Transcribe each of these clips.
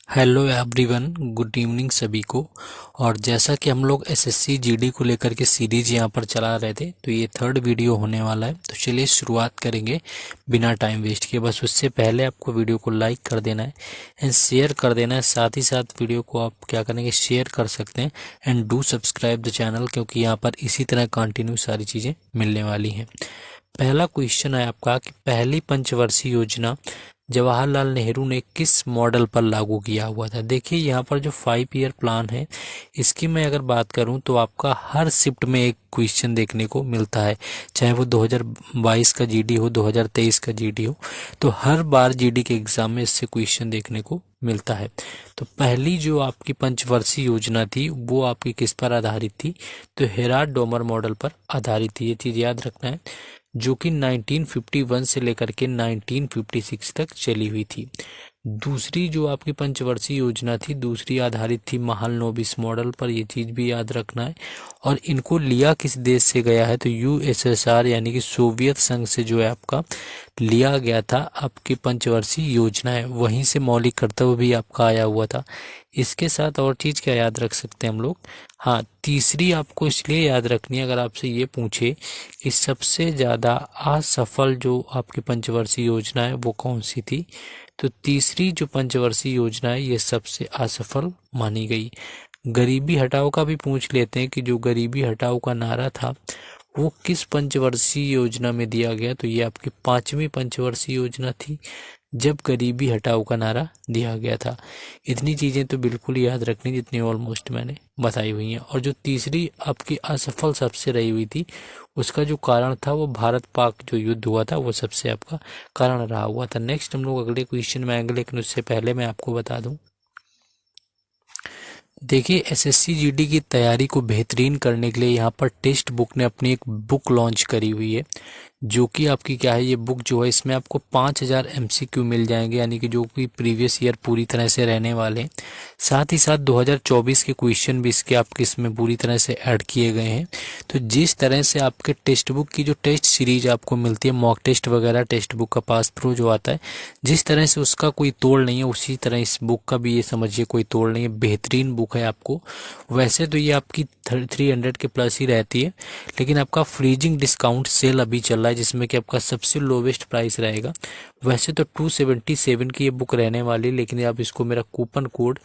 Hello everyone, good evening सभी को। और जैसा कि हम लोग एसएससी जीडी को लेकर के सीरीज यहाँ पर चला रहे थे, तो ये थर्ड वीडियो होने वाला है। तो चलिए शुरुआत करेंगे बिना टाइम वेस्ट किए। बस उससे पहले आपको वीडियो को लाइक कर देना है एंड शेयर कर देना है। साथ ही साथ वीडियो को आप क्या करेंगे, शेयर कर सकते हैं and do subscribe the channel, क्योंकि यहाँ पर इसी तरह कंटिन्यू सारी चीज़ें मिलने वाली हैं। पहला क्वेश्चन है आपका कि पहली पंचवर्षीय योजना जवाहरलाल नेहरू ने किस मॉडल पर लागू किया हुआ था। देखिए यहाँ पर जो 5 ईयर प्लान है, इसकी मैं अगर बात करूं तो आपका हर शिफ्ट में एक क्वेश्चन देखने को मिलता है, चाहे वो 2022 का जीडी हो, 2023 का जीडी हो, तो हर बार जीडी के एग्जाम में इससे क्वेश्चन देखने को मिलता है। तो पहली जो आपकी पंचवर्षीय योजना थी वो आपकी किस पर आधारित थी, तो हेराल्ड डोमर मॉडल पर आधारित थी। ये चीज़ याद रखना है, जो कि 1951 से लेकर के 1956 तक चली हुई थी। दूसरी जो आपकी पंचवर्षीय योजना थी, दूसरी आधारित थी महालनोबिस मॉडल पर। ये चीज़ भी याद रखना है। और इनको लिया किस देश से गया है, तो यूएसएसआर यानी कि सोवियत संघ से जो है आपका लिया गया था। आपकी पंचवर्षीय योजना है, वहीं से मौलिक कर्तव्य भी आपका आया हुआ था। इसके साथ और चीज़ क्या याद रख सकते हैं हम लोग, हाँ, तीसरी आपको इसलिए याद रखनी है, अगर आपसे ये पूछे कि सबसे ज़्यादा असफल जो आपकी पंचवर्षीय योजना है वो कौन सी थी, तो तीसरी जो पंचवर्षीय योजना है ये सबसे असफल मानी गई। गरीबी हटाओ का भी पूछ लेते हैं कि जो गरीबी हटाओ का नारा था वो किस पंचवर्षीय योजना में दिया गया, तो ये आपकी 5वीं पंचवर्षीय योजना थी जब गरीबी हटाओ का नारा दिया गया था। इतनी चीज़ें तो बिल्कुल याद रखनी जितनी ऑलमोस्ट मैंने बताई हुई हैं। और जो तीसरी आपकी असफल सबसे रही हुई थी, उसका जो कारण था वो भारत पाक जो युद्ध हुआ था वो सबसे आपका कारण रहा हुआ था। नेक्स्ट हम लोग अगले क्वेश्चन में आएंगे, लेकिन उससे पहले मैं आपको बता दूं, देखिए एसएससी जीडी की तैयारी को बेहतरीन करने के लिए यहाँ पर टेक्स्ट बुक ने अपनी एक बुक लॉन्च करी हुई है, जो कि आपकी क्या है, ये बुक जो है इसमें आपको 5000 एमसीक्यू मिल जाएंगे, यानी कि जो कि प्रीवियस ईयर पूरी तरह से रहने वाले हैं। साथ ही साथ 2024 के क्वेश्चन भी इसके आपके इसमें पूरी तरह से ऐड किए गए हैं। तो जिस तरह से आपके टेक्स्ट बुक की जो टेस्ट सीरीज आपको मिलती है, मॉक टेस्ट वगैरह, टेक्स्ट बुक का पास थ्रू जो आता है, जिस तरह से उसका कोई तोड़ नहीं है, उसी तरह इस बुक का भी ये समझिए कोई तोड़ नहीं है। बेहतरीन बुक है आपको। वैसे तो ये आपकी 300 के प्लस ही रहती है, लेकिन आपका फ्रीजिंग डिस्काउंट सेल अभी चल रहा है, जिसमें कि आपका सबसे लोवेस्ट प्राइस रहेगा। वैसे तो 277 की ये बुक रहने वाली, लेकिन आप इसको मेरा कूपन कोड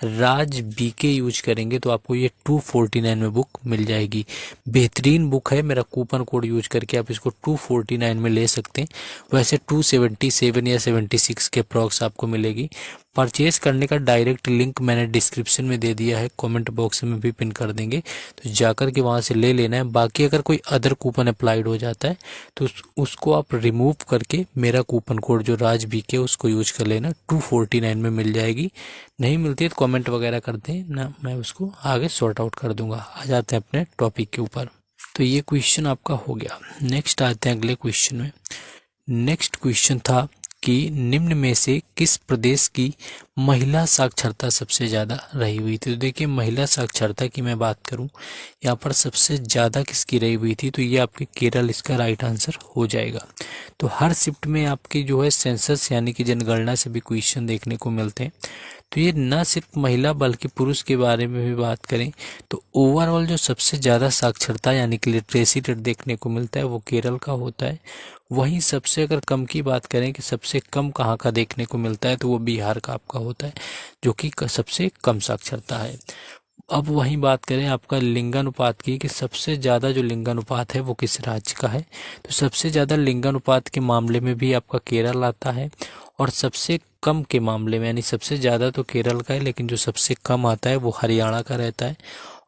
राज बीके यूज करेंगे तो आपको ये 249 में बुक मिल जाएगी। बेहतरीन बुक है, मेरा कूपन कोड यूज करके आप इसको 249 में ले सकते हैं। वैसे 277 या 76 के अप्रॉक्स आपको मिलेगी। परचेज करने का डायरेक्ट लिंक मैंने डिस्क्रिप्शन में दे दिया है, कमेंट बॉक्स में भी पिन कर देंगे, तो जाकर के वहां से ले लेना है। बाकी अगर कोई अदर कूपन अप्लाइड हो जाता है तो उसको आप रिमूव करके मेरा कूपन कोड जो राज बी के उसको यूज कर लेना, 249 में मिल जाएगी। नहीं मिलती है तो कमेंट वगैरह करते हैं ना, मैं उसको आगे सॉर्ट आउट कर दूंगा। आ जाते हैं अपने टॉपिक के ऊपर। तो ये क्वेश्चन आपका हो गया। नेक्स्ट आते हैं अगले क्वेश्चन में। नेक्स्ट क्वेश्चन था कि निम्न में से किस प्रदेश की महिला साक्षरता सबसे ज़्यादा रही हुई थी। तो देखिए महिला साक्षरता की मैं बात करूं, यहाँ पर सबसे ज़्यादा किसकी रही हुई थी, तो ये आपके केरल इसका राइट आंसर हो जाएगा। तो हर शिफ्ट में आपकी जो है सेंसस यानी कि जनगणना से भी क्वेश्चन देखने को मिलते हैं। तो ये न सिर्फ महिला बल्कि पुरुष के बारे में भी बात करें तो ओवरऑल जो सबसे ज़्यादा साक्षरता यानी कि लिटरेसी रेट देखने को मिलता है वो केरल का होता है। वहीं सबसे अगर कम की बात करें कि सबसे कम कहाँ का देखने को मिलता है, तो वो बिहार का आपका होता है, जो कि सबसे कम साक्षरता है। अब वहीं बात करें आपका लिंगानुपात की कि सबसे ज़्यादा जो लिंगानुपात है वो किस राज्य का है, तो सबसे ज़्यादा लिंगानुपात के मामले में भी आपका केरल आता है। और सबसे कम के मामले में, यानी सबसे ज़्यादा तो केरल का है, लेकिन जो सबसे कम आता है वो हरियाणा का रहता है।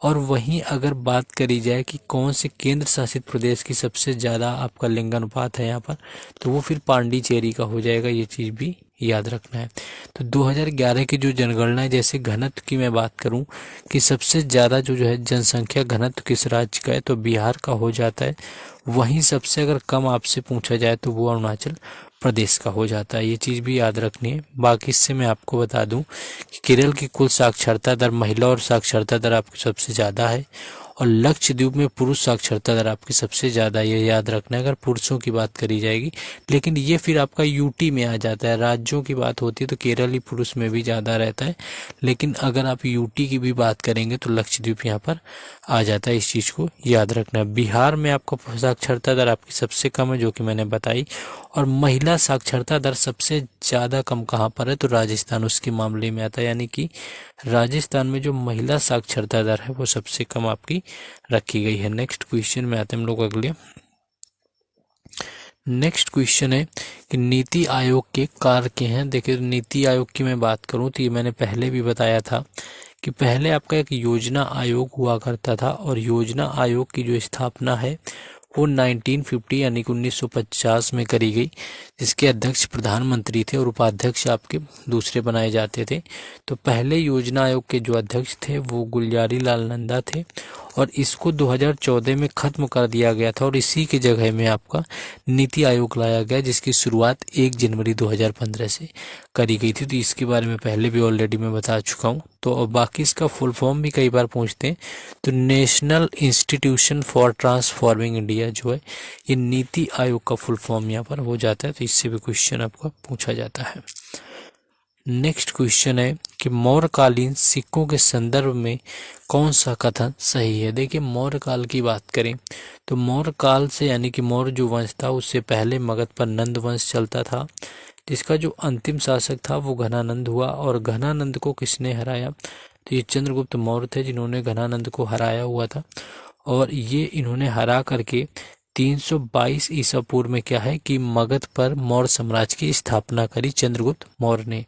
और वहीं अगर बात करी जाए कि कौन से केंद्र शासित प्रदेश की सबसे ज़्यादा आपका लिंगानुपात है यहाँ पर, तो वो फिर पांडिचेरी का हो जाएगा। ये चीज़ भी याद रखना है। तो 2011 की जो जनगणना है, जैसे घनत्व की मैं बात करूं कि सबसे ज़्यादा जो है जनसंख्या घनत्व किस राज्य का है, तो बिहार का हो जाता है। वहीं सबसे अगर कम आपसे पूछा जाए तो वो अरुणाचल प्रदेश का हो जाता है। ये चीज़ भी याद रखनी है। बाकी इससे मैं आपको बता दूं कि केरल की कुल साक्षरता दर, महिला और साक्षरता दर आपकी सबसे ज़्यादा है, और लक्षद्वीप में पुरुष साक्षरता दर आपकी सबसे ज़्यादा, ये याद रखना है अगर पुरुषों की बात करी जाएगी। लेकिन ये फिर आपका यूटी में आ जाता है, राज्यों की बात होती है तो केरल ही पुरुष में भी ज़्यादा रहता है, लेकिन अगर आप यूटी की भी बात करेंगे तो लक्षद्वीप यहाँ पर आ जाता है, इस चीज़ को याद रखना है। बिहार में आपका साक्षरता दर आपकी सबसे कम है, जो कि मैंने बताई। और महिला साक्षरता दर सबसे ज़्यादा कम कहाँ पर है, तो राजस्थान उसके मामले में आता है, यानी कि राजस्थान में जो महिला साक्षरता दर है वो सबसे कम आपकी रखी गई है। नेक्स्ट क्वेश्चन में आते हैं हम लोग अगले। नेक्स्ट क्वेश्चन है कि नीति आयोग के कार्य क्या हैं। देखिए नीति आयोग की मैं बात करूं तो ये मैंने पहले भी बताया था कि पहले आपका एक योजना आयोग हुआ करता था, और योजना आयोग की जो स्थापना है वो 1950 यानी कि 1950 में करी गई, जिसके अध्यक्ष प्रधानमंत्री थे और उपाध्यक्ष आपके दूसरे बनाए जाते थे। तो पहले योजना आयोग के जो अध्यक्ष थे वो गुलजारी लाल नंदा थे, और इसको 2014 में ख़त्म कर दिया गया था, और इसी के जगह में आपका नीति आयोग लाया गया, जिसकी शुरुआत 1 जनवरी 2015 से करी गई थी। तो इसके बारे में पहले भी ऑलरेडी मैं बता चुका हूँ। तो अब बाकी इसका फुल फॉर्म भी कई बार पूछते हैं, तो national institution for transforming India जो है, ये नीति आयोग का फुल फॉर्म यहाँ पर हो जाता है। तो इससे भी क्वेश्चन आपका पूछा जाता है। नेक्स्ट क्वेश्चन है कि मौर्यकालीन सिक्कों के संदर्भ में कौन सा कथन सही है। देखिए मौर्य काल की बात करें तो मौर्य काल से यानी कि मौर्य जो वंश था उससे पहले मगध पर नंद वंश चलता था, जिसका जो अंतिम शासक था वो घनानंद हुआ। और घनानंद को किसने हराया, तो ये चंद्रगुप्त मौर्य थे जिन्होंने घनानंद को हराया हुआ था, और ये इन्होंने हरा करके 322 ईसा पूर्व में क्या है कि मगध पर मौर्य साम्राज्य की स्थापना करी चंद्रगुप्त मौर्य ने।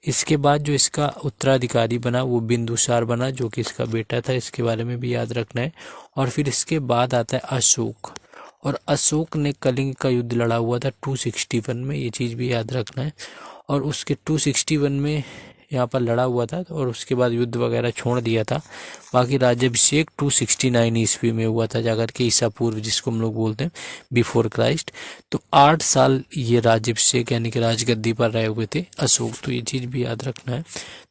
इसके बाद जो इसका उत्तराधिकारी बना वो बिंदुसार बना, जो कि इसका बेटा था, इसके बारे में भी याद रखना है। और फिर इसके बाद आता है अशोक, और अशोक ने कलिंग का युद्ध लड़ा हुआ था 261 में, ये चीज़ भी याद रखना है। और उसके 261 में यहाँ पर लड़ा हुआ था, और उसके बाद युद्ध वगैरह छोड़ दिया था। बाकी राज्याभिषेक 269 ईस्वी में हुआ था जाकर के, ईसा पूर्व जिसको हम लोग बोलते हैं बिफोर क्राइस्ट। तो 8 साल ये राज्याभिषेक यानी कि राजगद्दी पर रहे हुए थे अशोक, तो ये चीज़ भी याद रखना है।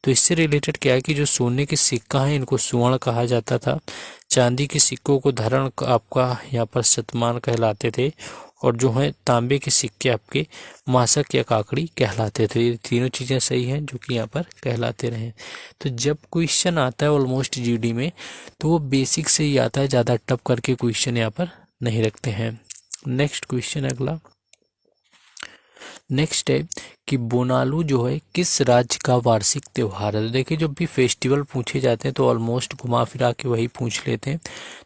तो इससे रिलेटेड क्या है कि जो सोने के सिक्का हैं इनको सुवर्ण कहा जाता था, चांदी के सिक्कों को धरण आपका यहाँ पर शतमान कहलाते थे, और जो है तांबे के सिक्के आपके मासक या काकड़ी कहलाते थे। ये तीनों चीज़ें सही हैं जो कि यहाँ पर कहलाते रहे। तो जब क्वेश्चन आता है ऑलमोस्ट जीडी में तो वो बेसिक से ही आता है, ज़्यादा टफ करके क्वेश्चन यहाँ पर नहीं रखते हैं। नेक्स्ट क्वेश्चन अगला। नेक्स्ट है कि बोनालू जो है किस राज्य का वार्षिक त्यौहार है। देखिए जब भी फेस्टिवल पूछे जाते हैं तो ऑलमोस्ट घुमा फिरा के वही पूछ लेते हैं।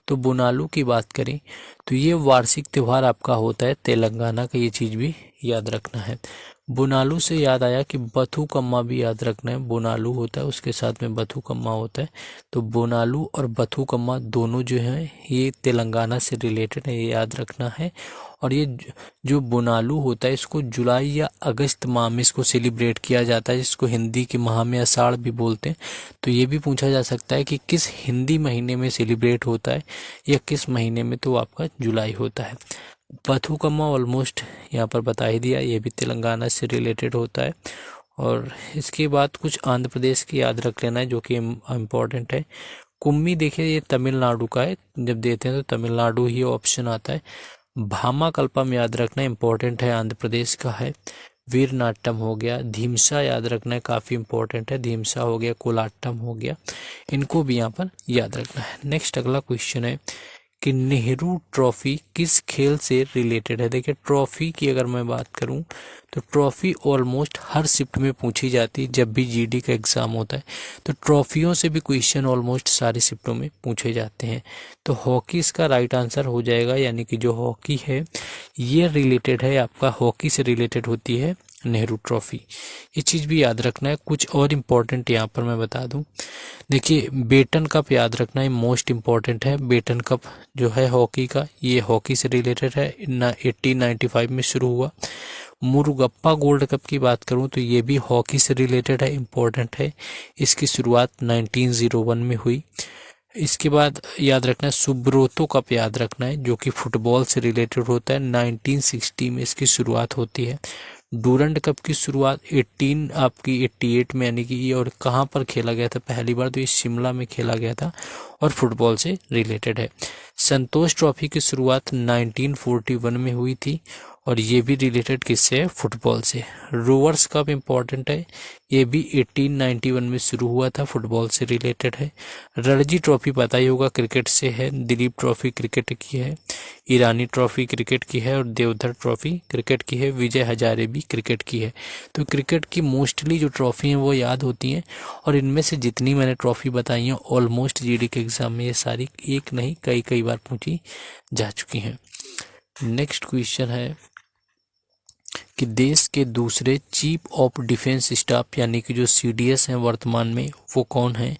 तो बोनालू की बात करें तो ये वार्षिक त्यौहार आपका होता है तेलंगाना का, ये चीज़ भी याद रखना है। बोनालू से याद आया कि बथुकम्मा भी याद रखना है, बोनालू होता है उसके साथ में बथुकम्मा होता है। तो बोनालू और बथुकम्मा दोनों जो हैं ये तेलंगाना से रिलेटेड है, ये याद रखना है। और ये जो बोनालू होता है इसको जुलाई या अगस्त माह में इसको सेलिब्रेट किया जाता है, जिसको हिंदी के माह में आषाढ़ भी बोलते हैं। तो ये भी पूछा जा सकता है कि किस हिंदी महीने में सेलिब्रेट होता है या किस महीने में, तो आपका जुलाई होता है। बथुकम्मा ऑलमोस्ट यहाँ पर बता ही दिया, ये भी तेलंगाना से रिलेटेड होता है। और इसके बाद कुछ आंध्र प्रदेश की याद रख लेना है जो कि इम्पोर्टेंट है। कुम्मी देखिए ये तमिलनाडु का है, जब देते हैं तो तमिलनाडु ही ऑप्शन आता है। भामा कल्पम याद रखना इम्पोर्टेंट है, आंध्र प्रदेश का है। वीर नाट्यम हो गया, धीमसा याद रखना है काफ़ी इंपॉर्टेंट है, धीमसा हो गया, कोलाट्टम हो गया, इनको भी यहाँ पर याद रखना है। नेक्स्ट अगला क्वेश्चन है कि नेहरू ट्रॉफी किस खेल से रिलेटेड है। देखिए ट्रॉफी की अगर मैं बात करूं तो ट्रॉफी ऑलमोस्ट हर शिफ्ट में पूछी जाती है, जब भी जीडी का एग्ज़ाम होता है तो ट्रॉफियों से भी क्वेश्चन ऑलमोस्ट सारी शिफ्टों में पूछे जाते हैं। तो हॉकी इसका राइट आंसर हो जाएगा, यानी कि जो हॉकी है ये रिलेटेड है आपका, हॉकी से रिलेटेड होती है नेहरू ट्रॉफी, ये चीज़ भी याद रखना है। कुछ और इम्पोर्टेंट यहाँ पर मैं बता दूं, देखिए बेटन कप याद रखना है, मोस्ट इम्पॉर्टेंट है। बेटन कप जो है हॉकी का, ये हॉकी से रिलेटेड है, 1895 में शुरू हुआ। मुरुगप्पा गोल्ड कप की बात करूं तो ये भी हॉकी से रिलेटेड है, इम्पोर्टेंट है, इसकी शुरुआत 1901 में हुई। इसके बाद याद रखना है सुब्रोतो कप याद रखना है, जो कि फुटबॉल से रिलेटेड होता है, 1960 में इसकी शुरुआत होती है। डूरंड कप की शुरुआत 88 में यानी कि और कहाँ पर खेला गया था पहली बार, तो ये शिमला में खेला गया था और फुटबॉल से रिलेटेड है। संतोष ट्रॉफी की शुरुआत 1941 में हुई थी और ये भी रिलेटेड किससे है, फुटबॉल से। रोवर्स कप इम्पॉर्टेंट है, ये भी 1891 में शुरू हुआ था, फुटबॉल से रिलेटेड है। रणजी ट्रॉफी पता ही होगा, क्रिकेट से है। दिलीप ट्रॉफी क्रिकेट की है। ईरानी ट्रॉफी क्रिकेट की है और देवधर ट्रॉफी क्रिकेट की है। विजय हजारे भी क्रिकेट की है। तो क्रिकेट की मोस्टली जो ट्रॉफी हैं वो याद होती हैं और इनमें से जितनी मैंने ट्रॉफी बताई हैं ऑलमोस्ट जीडी के एग्जाम में ये सारी एक नहीं कई बार पूछी जा चुकी हैं। नेक्स्ट क्वेश्चन है कि देश के दूसरे चीफ ऑफ डिफेंस स्टाफ यानी कि जो सीडीएस हैं वर्तमान में, वो कौन है?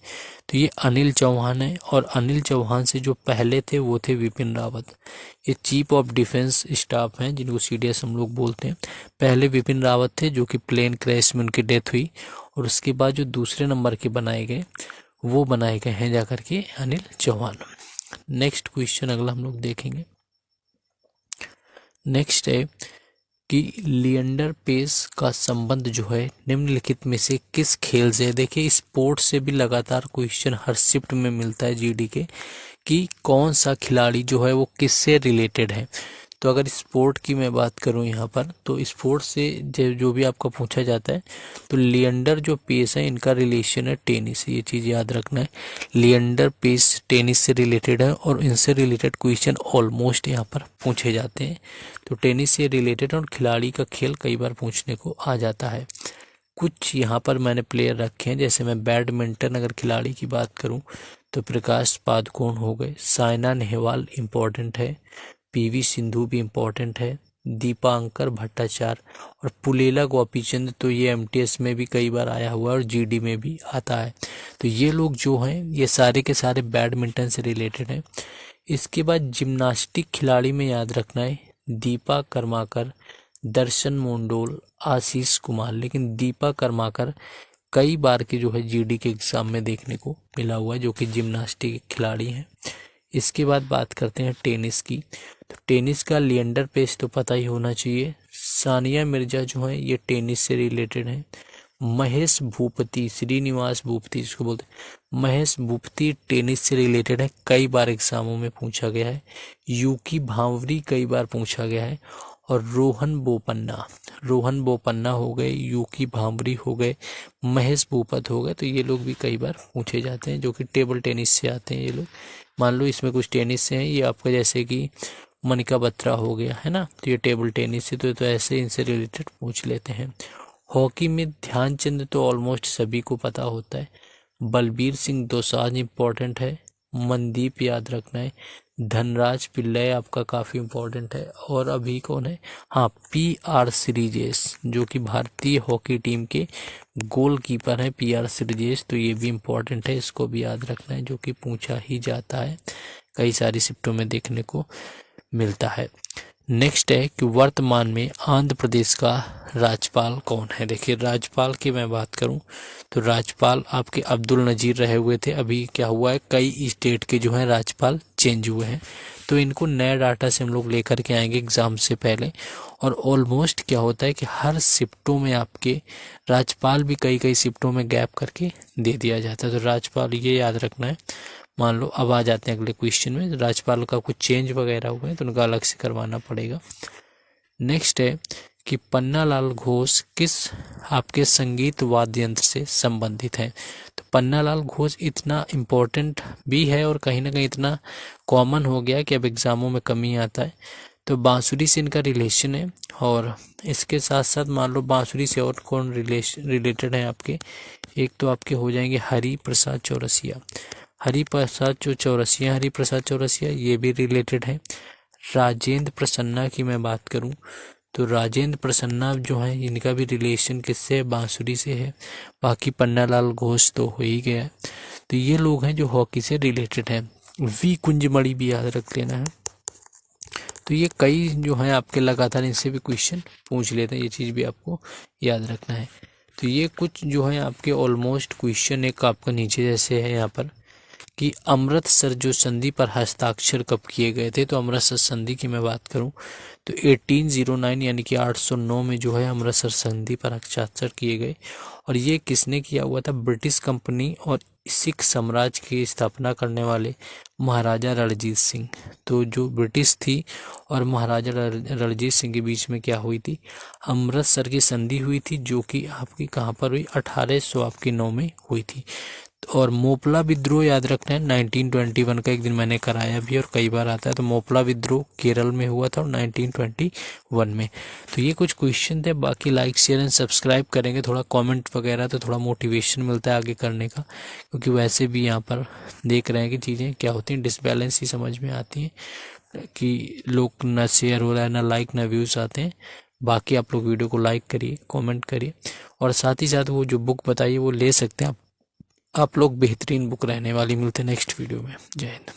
तो ये अनिल चौहान है और अनिल चौहान से जो पहले थे वो थे विपिन रावत। ये चीफ ऑफ डिफेंस स्टाफ हैं जिनको सीडीएस हम लोग बोलते हैं। पहले विपिन रावत थे जो कि प्लेन क्रैश में उनकी डेथ हुई और उसके बाद जो दूसरे नंबर के बनाए गए वो बनाए गए हैं जाकर के अनिल चौहान। नेक्स्ट क्वेश्चन अगला हम लोग देखेंगे। नेक्स्ट है कि लिएंडर पेस का संबंध जो है निम्नलिखित में से किस खेल से है? देखिए स्पोर्ट्स से भी लगातार क्वेश्चन हर शिफ्ट में मिलता है जीडी के कि कौन सा खिलाड़ी जो है वो किससे रिलेटेड है। तो अगर स्पोर्ट की मैं बात करूं यहाँ पर तो स्पोर्ट्स से जो भी आपका पूछा जाता है तो लिएंडर जो पेस है इनका रिलेशन है टेनिस, ये चीज़ याद रखना है। लिएंडर पेस टेनिस से रिलेटेड है और इनसे रिलेटेड क्वेश्चन ऑलमोस्ट यहाँ पर पूछे जाते हैं। तो टेनिस से रिलेटेड और खिलाड़ी का खेल कई बार पूछने को आ जाता है। कुछ यहाँ पर मैंने प्लेयर रखे हैं, जैसे मैं बैडमिंटन अगर खिलाड़ी की बात करूँ तो प्रकाश पादुकोण हो गए, साइना नेहवाल इम्पोर्टेंट है, पीवी सिंधु भी इम्पोर्टेंट है, दीपांकर भट्टाचार्य और पुलेला गोपीचंद, तो ये एमटीएस में भी कई बार आया हुआ है और जीडी में भी आता है। तो ये लोग जो हैं ये सारे के सारे बैडमिंटन से रिलेटेड हैं। इसके बाद जिम्नास्टिक खिलाड़ी में याद रखना है दीपा कर्माकर, दर्शन मोंडोल, आशीष कुमार। लेकिन दीपा कर्माकर कई बार के जो है जीडी के एग्जाम में देखने को मिला हुआ है जो कि जिम्नास्टिक खिलाड़ी हैं। इसके बाद बात करते हैं टेनिस की। तो टेनिस का लिएंडर पेस तो पता ही होना चाहिए। सानिया मिर्जा जो है ये टेनिस से रिलेटेड है। महेश भूपति, श्रीनिवास भूपति जिसको बोलते हैं, महेश भूपति टेनिस से रिलेटेड है, कई बार एग्जामों में पूछा गया है। यूकी भांवरी कई बार पूछा गया है और रोहन बोपन्ना हो गए, यूकी भांवरी हो गए, महेश भूपत हो गए। तो ये लोग भी कई बार पूछे जाते हैं जो कि टेबल टेनिस से आते हैं ये लोग। मान लो इसमें कुछ टेनिस से हैं, ये आपका जैसे कि मनिका बत्रा हो गया है ना, तो ये टेबल टेनिस से तो ऐसे इनसे रिलेटेड पूछ लेते हैं। हॉकी में ध्यानचंद तो ऑलमोस्ट सभी को पता होता है। बलबीर सिंह दोसांझ इम्पोर्टेंट है। मनदीप याद रखना है। धनराज पिल्लई आपका काफ़ी इम्पोर्टेंट है। और अभी कौन है, हाँ पीआर श्रीजेश जो कि भारतीय हॉकी टीम के गोलकीपर हैं, पीआर श्रीजेश, तो ये भी इम्पोर्टेंट है, इसको भी याद रखना है जो कि पूछा ही जाता है, कई सारी शिफ्टों में देखने को मिलता है। नेक्स्ट है कि वर्तमान में आंध्र प्रदेश का राज्यपाल कौन है। देखिए राज्यपाल की मैं बात करूं तो राज्यपाल आपके अब्दुल नजीर रहे हुए थे। अभी क्या हुआ है, कई स्टेट के जो हैं राज्यपाल चेंज हुए हैं, तो इनको नए डाटा से हम लोग लेकर के आएंगे एग्जाम से पहले। और ऑलमोस्ट क्या होता है कि हर शिफ्टों में आपके राज्यपाल भी कई शिफ्टों में गैप करके दे दिया जाता है। तो राज्यपाल ये याद रखना है। मान लो अब आ जाते हैं अगले क्वेश्चन में, राज्यपाल का कुछ चेंज वगैरह हुए हैं तो उनका अलग से करवाना पड़ेगा। नेक्स्ट है कि पन्नालाल घोष किस आपके संगीत वाद्य यंत्र से संबंधित हैं। तो पन्नालाल घोष इतना इम्पोर्टेंट भी है और कहीं ना कहीं इतना कॉमन हो गया कि अब एग्जामों में कमी आता है। तो बांसुरी से इनका रिलेशन है और इसके साथ साथ मान लो बांसुरी से और कौन रिलेटेड है आपके, एक तो आपके हो जाएंगे हरि प्रसाद चौरसिया, हरि प्रसाद चौरसिया ये भी रिलेटेड है। राजेंद्र प्रसन्ना की मैं बात करूं तो राजेंद्र प्रसन्ना जो है इनका भी रिलेशन किससे है, बांसुरी से है। बाकी पन्नालाल घोष तो हो ही गया। तो ये लोग हैं जो हॉकी से रिलेटेड हैं। वी कुंजमणि भी याद रख लेना है। तो ये कई जो हैं आपके लगातार इनसे भी क्वेश्चन पूछ लेते हैं, ये चीज़ भी आपको याद रखना है। तो ये कुछ जो है आपके ऑलमोस्ट क्वेश्चन एक आपका नीचे जैसे है यहाँ पर कि अमृतसर जो संधि पर हस्ताक्षर कब किए गए थे। तो अमृतसर संधि की मैं बात करूं तो 1809 यानी कि 809 में जो है अमृतसर संधि पर हस्ताक्षर किए गए। और ये किसने किया हुआ था? ब्रिटिश कंपनी और सिख साम्राज्य की स्थापना करने वाले महाराजा रणजीत सिंह। तो जो ब्रिटिश थी और महाराजा रणजीत सिंह के बीच में क्या हुई थी? अमृतसर की संधि हुई थी, जो कि आपकी कहाँ पर हुई? 1800 आपकी 9 में हुई थी। और मोपला विद्रोह याद रखना है 1921 का, एक दिन मैंने कराया भी और कई बार आता है। तो मोपला विद्रोह केरल में हुआ था 1921 में। तो ये कुछ क्वेश्चन थे। बाकी लाइक शेयर एंड सब्सक्राइब करेंगे, थोड़ा कमेंट वगैरह तो थोड़ा मोटिवेशन मिलता है आगे करने का, क्योंकि वैसे भी यहाँ पर देख रहे हैं कि चीज़ें क्या होती हैं, डिसबैलेंस ही समझ में आती हैं कि लोग ना शेयर हो रहा है, ना लाइक, ना व्यूज़ आते हैं। बाकी आप लोग वीडियो को लाइक करिए, कमेंट करिए, और साथ ही साथ वो जो बुक बताइए वो ले सकते हैं आप लोग। बेहतरीन बुक रहने वाली। मिलते हैं नेक्स्ट वीडियो में। जय हिंद।